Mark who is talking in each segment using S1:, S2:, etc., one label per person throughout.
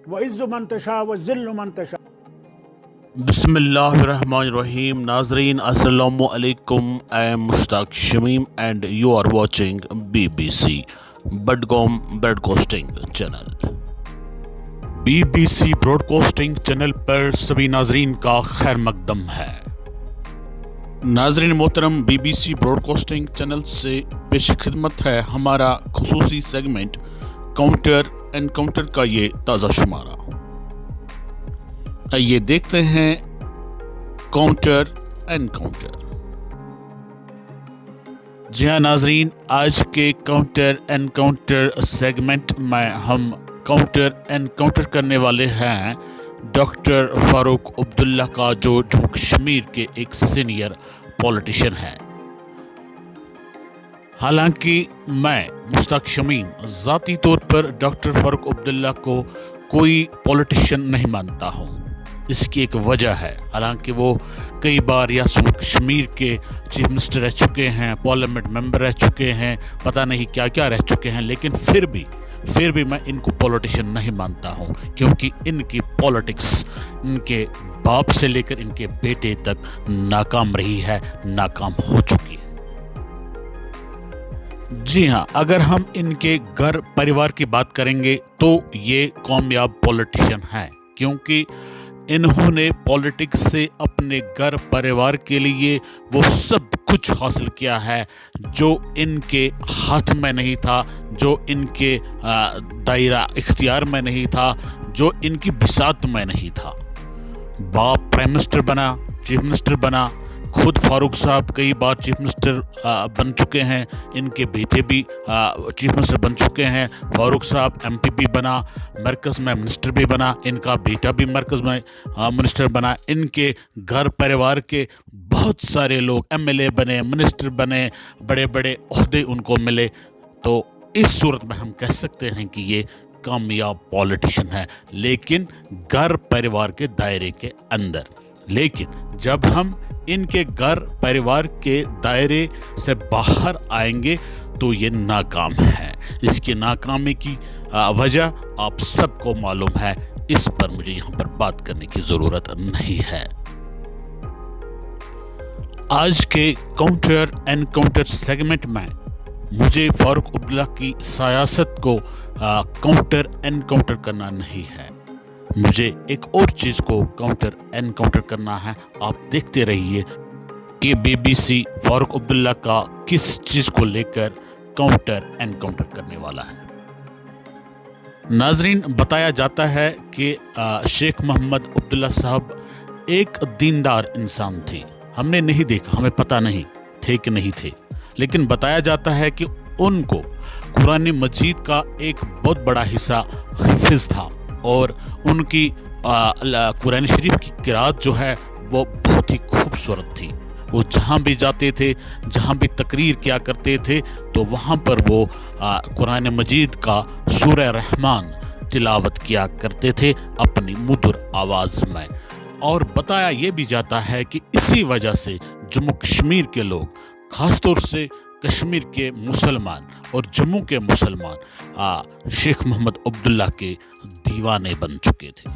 S1: وعز من تشاء وذل من تشاء.
S2: بسم اللہ الرحمن الرحیم. ناظرین السلام علیکم. I am Mushtaq Shamim and you are watching BBC Budgam broadcasting channel. BBC broadcasting channel پر سبھی ناظرین کا خیر مقدم ہے. ناظرین محترم، BBC براڈکاسٹنگ چینل سے پیش خدمت ہے ہمارا خصوصی سیگمنٹ کاؤنٹر انکاؤنٹر کا یہ تازہ شمارہ. آئیے دیکھتے ہیں کاؤنٹر انکاؤنٹر. جی ہاں ناظرین، آج کے کاؤنٹر انکاؤنٹر سیگمنٹ میں ہم کاؤنٹر انکاؤنٹر کرنے والے ہیں ڈاکٹر فاروق عبداللہ کا، جو جموں کشمیر کے ایک سینئر پولیٹیشین ہیں. حالانکہ میں مشتاق شمیم ذاتی طور پر ڈاکٹر فاروق عبداللہ کو کوئی پولیٹیشین نہیں مانتا ہوں. اس کی ایک وجہ ہے. حالانکہ وہ کئی بار ریاست کشمیر کے چیف منسٹر رہ چکے ہیں، پارلیمنٹ ممبر رہ چکے ہیں، پتہ نہیں کیا کیا رہ چکے ہیں، لیکن پھر بھی میں ان کو پولیٹیشین نہیں مانتا ہوں، کیونکہ ان کی پولیٹکس ان کے باپ سے لے کر ان کے بیٹے تک ناکام رہی ہے، ناکام ہو چکی ہے. جی ہاں، اگر ہم ان کے گھر پریوار کی بات کریں گے تو یہ کامیاب پولیٹیشین ہیں، کیونکہ انہوں نے پولیٹکس سے اپنے گھر پریوار کے لیے وہ سب کچھ حاصل کیا ہے جو ان کے ہاتھ میں نہیں تھا، جو ان کے دائرہ اختیار میں نہیں تھا، جو ان کی بساط میں نہیں تھا. باپ پرائم منسٹر بنا، چیف منسٹر بنا، خود فاروق صاحب کئی بار چیف منسٹر بن چکے ہیں، ان کے بیٹے بھی چیف منسٹر بن چکے ہیں. فاروق صاحب ایم پی بھی بنا، مرکز میں منسٹر بھی بنا، ان کا بیٹا بھی مرکز میں منسٹر بنا. ان کے گھر پریوار کے بہت سارے لوگ ایم ایل اے بنے، منسٹر بنے، بڑے بڑے عہدے ان کو ملے. تو اس صورت میں ہم کہہ سکتے ہیں کہ یہ کامیاب پولیٹیشین ہے، لیکن گھر پریوار کے دائرے کے اندر. لیکن جب ہم ان کے گھر پریوار کے دائرے سے باہر آئیں گے تو یہ ناکام ہے. اس کی ناکامی کی وجہ آپ سب کو معلوم ہے، اس پر مجھے یہاں پر بات کرنے کی ضرورت نہیں ہے. آج کے کاؤنٹر انکاؤنٹر سیگمنٹ میں مجھے فاروق عبداللہ کی سیاست کو کاؤنٹر انکاؤنٹر کرنا نہیں ہے، مجھے ایک اور چیز کو کاؤنٹر انکاؤنٹر کرنا ہے. آپ دیکھتے رہیے کہ BBC فاروق عبداللہ کا کس چیز کو لے کر کاؤنٹر انکاؤنٹر کرنے والا ہے. ناظرین، بتایا جاتا ہے کہ شیخ محمد عبداللہ صاحب ایک دیندار انسان تھے. ہم نے نہیں دیکھا، ہمیں پتہ نہیں تھے کہ نہیں تھے، لیکن بتایا جاتا ہے کہ ان کو قرآن مجید کا ایک بہت بڑا حصہ حفظ تھا، اور ان کی قرآن شریف کی قرأت جو ہے وہ بہت ہی خوبصورت تھی. وہ جہاں بھی جاتے تھے، جہاں بھی تقریر کیا کرتے تھے، تو وہاں پر وہ قرآن مجید کا سورہ رحمان تلاوت کیا کرتے تھے اپنی مدر آواز میں. اور بتایا یہ بھی جاتا ہے کہ اسی وجہ سے جموں کشمیر کے لوگ، خاص طور سے کشمیر کے مسلمان اور جموں کے مسلمان، شیخ محمد عبداللہ کے دیوانے بن چکے تھے.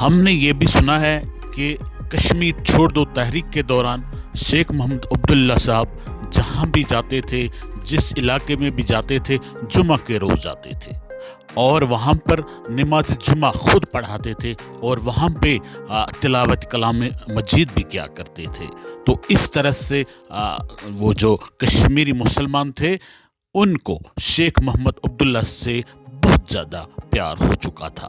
S2: ہم نے یہ بھی سنا ہے کہ کشمیر چھوڑ دو تحریک کے دوران شیخ محمد عبداللہ صاحب جہاں بھی جاتے تھے، جس علاقے میں بھی جاتے تھے، جمعہ کے روز جاتے تھے، اور وہاں پر نماز جمعہ خود پڑھاتے تھے، اور وہاں پہ تلاوت کلام مجید بھی کیا کرتے تھے. تو اس طرح سے وہ جو کشمیری مسلمان تھے، ان کو شیخ محمد عبداللہ سے بہت زیادہ پیار ہو چکا تھا.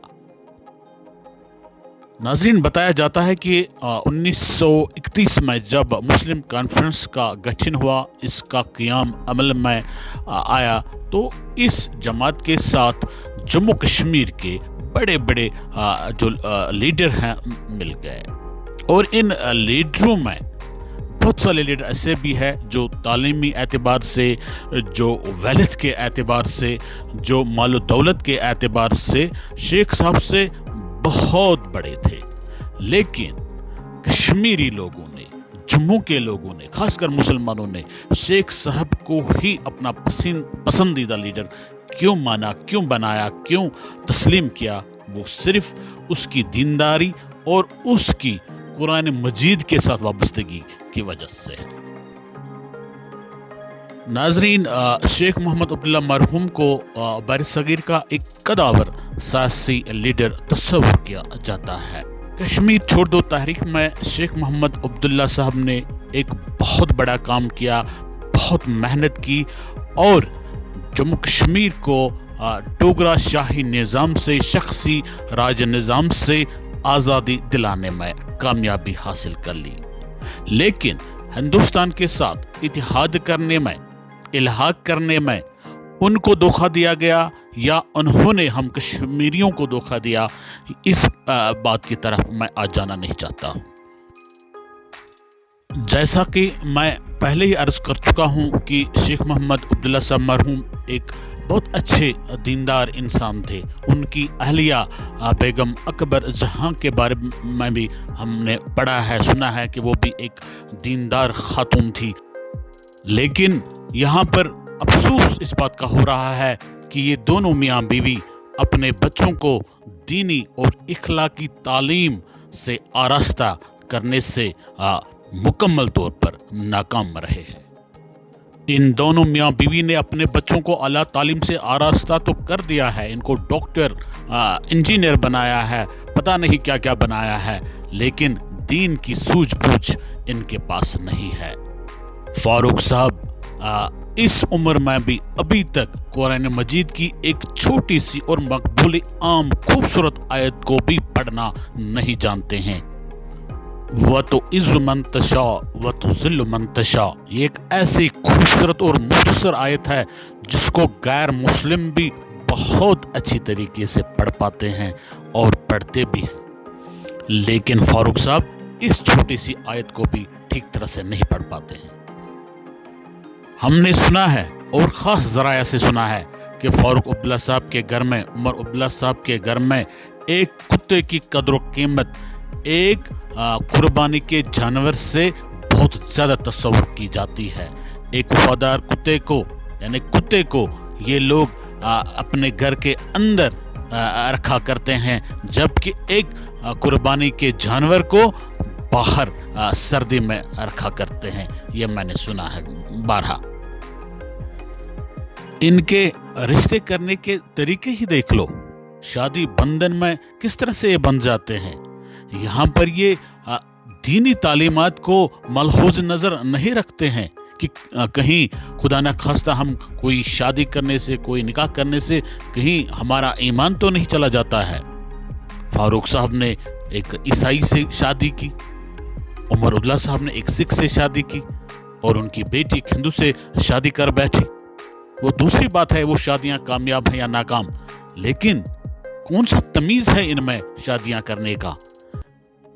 S2: ناظرین، بتایا جاتا ہے کہ 1931 میں جب مسلم کانفرنس کا گٹھن ہوا، اس کا قیام عمل میں آیا، تو اس جماعت کے ساتھ جموں کشمیر کے بڑے بڑے جو لیڈر ہیں مل گئے. اور ان لیڈروں میں بہت سارے لیڈر ایسے بھی ہیں جو تعلیمی اعتبار سے، جو ویلتھ کے اعتبار سے، جو مال و دولت کے اعتبار سے شیخ صاحب سے بہت بڑے تھے. لیکن کشمیری لوگوں نے، جموں کے لوگوں نے، خاص کر مسلمانوں نے شیخ صاحب کو ہی اپنا پسندیدہ لیڈر کیوں مانا, کیوں بنایا, کیوں تسلیم کیا, وہ صرف اس کی دینداری اور اس کی قرآن مجید کے ساتھ وابستگی کی وجہ سے ہے. ناظرین, شیخ محمد عبداللہ مرحوم کو برصغیر کا ایک قداور سیاسی لیڈر تصور کیا جاتا ہے. کشمیر چھوڑ دو تحریک میں شیخ محمد عبداللہ صاحب نے ایک بہت بڑا کام کیا, بہت محنت کی اور جموں کشمیر کو ڈوگرا شاہی نظام سے, شخصی راج نظام سے آزادی دلانے میں کامیابی حاصل کر لی. لیکن ہندوستان کے ساتھ اتحاد کرنے میں, الحاق کرنے میں ان کو دھوکہ دیا گیا یا انہوں نے ہم کشمیریوں کو دھوکہ دیا, اس بات کی طرف میں آج جانا نہیں چاہتا ہوں. جیسا کہ میں پہلے ہی عرض کر چکا ہوں کہ شیخ محمد عبداللہ صاحب مرحوم ایک بہت اچھے دیندار انسان تھے. ان کی اہلیہ بیگم اکبر جہاں کے بارے میں بھی ہم نے پڑھا ہے, سنا ہے کہ وہ بھی ایک دیندار خاتون تھی. لیکن یہاں پر افسوس اس بات کا ہو رہا ہے کہ یہ دونوں میاں بیوی اپنے بچوں کو دینی اور اخلاقی تعلیم سے آراستہ کرنے سے مکمل طور پر ناکام رہے ہیں. ان دونوں میاں بیوی نے اپنے بچوں کو اعلیٰ تعلیم سے آراستہ تو کر دیا ہے, ان کو ڈاکٹر, انجینئر بنایا ہے, پتہ نہیں کیا کیا بنایا ہے, لیکن دین کی سوجھ بوجھ ان کے پاس نہیں ہے. فاروق صاحب اس عمر میں بھی ابھی تک قرآن مجید کی ایک چھوٹی سی اور مقبول عام خوبصورت آیت کو بھی پڑھنا نہیں جانتے ہیں. وَتُعِزُّ مَن تَشَاءُ وَتُذِلُّ مَن تَشَاءُ, یہ ایک ایسی خوبصورت اور مختصر آیت ہے جس کو غیر مسلم بھی بہت اچھی طریقے سے پڑھ پاتے ہیں اور پڑھتے بھی ہیں. لیکن فاروق صاحب اس چھوٹی سی آیت کو بھی ٹھیک طرح سے نہیں پڑھ پاتے ہیں. ہم نے سنا ہے اور خاص ذرائع سے سنا ہے کہ فاروق عبداللہ صاحب کے گھر میں, عمر عبداللہ صاحب کے گھر میں ایک کتے کی قدر و قیمت ایک قربانی کے جانور سے بہت زیادہ تصور کی جاتی ہے. ایک وفادار کتے کو, یعنی کتے کو یہ لوگ اپنے گھر کے اندر رکھا کرتے ہیں, جبکہ ایک قربانی کے جانور کو باہر سردی میں رکھا کرتے ہیں. یہ میں نے سنا ہے بارہا. ان کے رشتے کرنے کے طریقے ہی دیکھ لو, شادی بندھن میں کس طرح سے یہ بن جاتے ہیں. یہاں پر یہ دینی تعلیمات کو ملحوظ نظر نہیں رکھتے ہیں کہ کہیں خدا نہ خواستہ ہم کوئی شادی کرنے سے, کوئی نکاح کرنے سے کہیں ہمارا ایمان تو نہیں چلا جاتا ہے. فاروق صاحب نے ایک عیسائی سے شادی کی, عمر عبداللہ صاحب نے ایک سکھ سے شادی کی, اور ان کی بیٹی ایک ہندو سے شادی کر بیٹھی. وہ دوسری بات ہے وہ شادیاں کامیاب ہیں یا ناکام, لیکن کون سا تمیز ہے ان میں شادیاں کرنے کا؟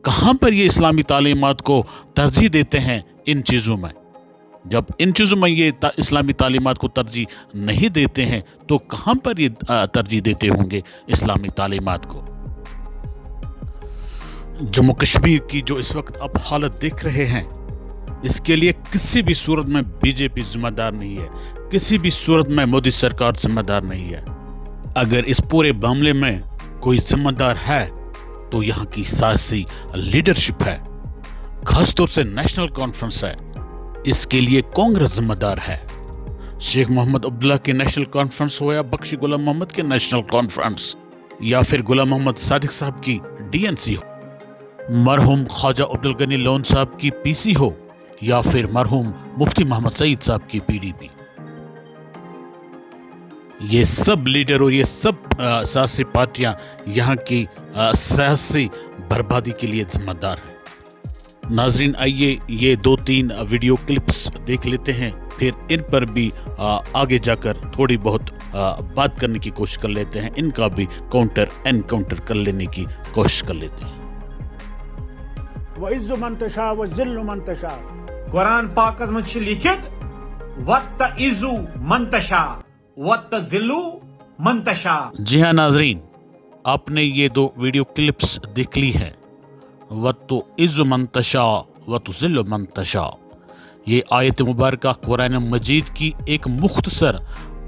S2: کہاں پر یہ اسلامی تعلیمات کو ترجیح دیتے ہیں ان چیزوں میں؟ جب ان چیزوں میں یہ اسلامی تعلیمات کو ترجیح نہیں دیتے ہیں تو کہاں پر یہ ترجیح دیتے ہوں گے اسلامی تعلیمات کو؟ جموں کشمیر کی جو اس وقت آپ حالت دیکھ رہے ہیں, اس کے لیے کسی بھی صورت میں بی جے پی ذمہ دار نہیں ہے, کسی بھی صورت میں مودی سرکار ذمہ دار نہیں ہے. اگر اس پورے معاملے میں کوئی ذمہ دار ہے تو یہاں کی سیاسی لیڈرشپ ہے, خاص طور سے نیشنل کانفرنس ہے. اس کے لیے کانگریس ذمہ دار ہے. شیخ محمد عبداللہ کی نیشنل کانفرنس ہو یا بخشی غلام محمد کی نیشنل کانفرنس, یا پھر غلام محمد صادق صاحب کی ڈی این سی ہو, مرحوم خواجہ عبدالغنی لون صاحب کی پی سی ہو, یا پھر مرحوم مفتی محمد سعید صاحب کی پی ڈی پی, یہ سب لیڈر اور یہ سب سیاسی پارٹیاں یہاں کی سیاسی بربادی کے لیے ذمہ دار ہیں. ناظرین, آئیے یہ 2-3 ویڈیو کلپس دیکھ لیتے ہیں, پھر ان پر بھی آگے جا کر تھوڑی بہت بات کرنے کی کوشش کر لیتے ہیں, ان کا بھی انکاؤنٹر کر لینے کی کوشش کر لیتے ہیں.
S1: وَعِزُّ مَن تَشَاءُ وَذِلُّ مَن تَشَاءُ,
S3: قرآن پاک میں لکھت وَتَعِزُّ مَن تَشَاءُ وَتَذِلُّ مَن تَشَاءُ.
S2: جی ہاں ناظرین, آپ نے یہ 2 ویڈیو کلپس دیکھ لی ہیں. وَتُعِزُّ مَن تَشَاءُ وَتُذِلُّ مَن تَشَاءُ, یہ آیت مبارکہ قرآن مجید کی ایک مختصر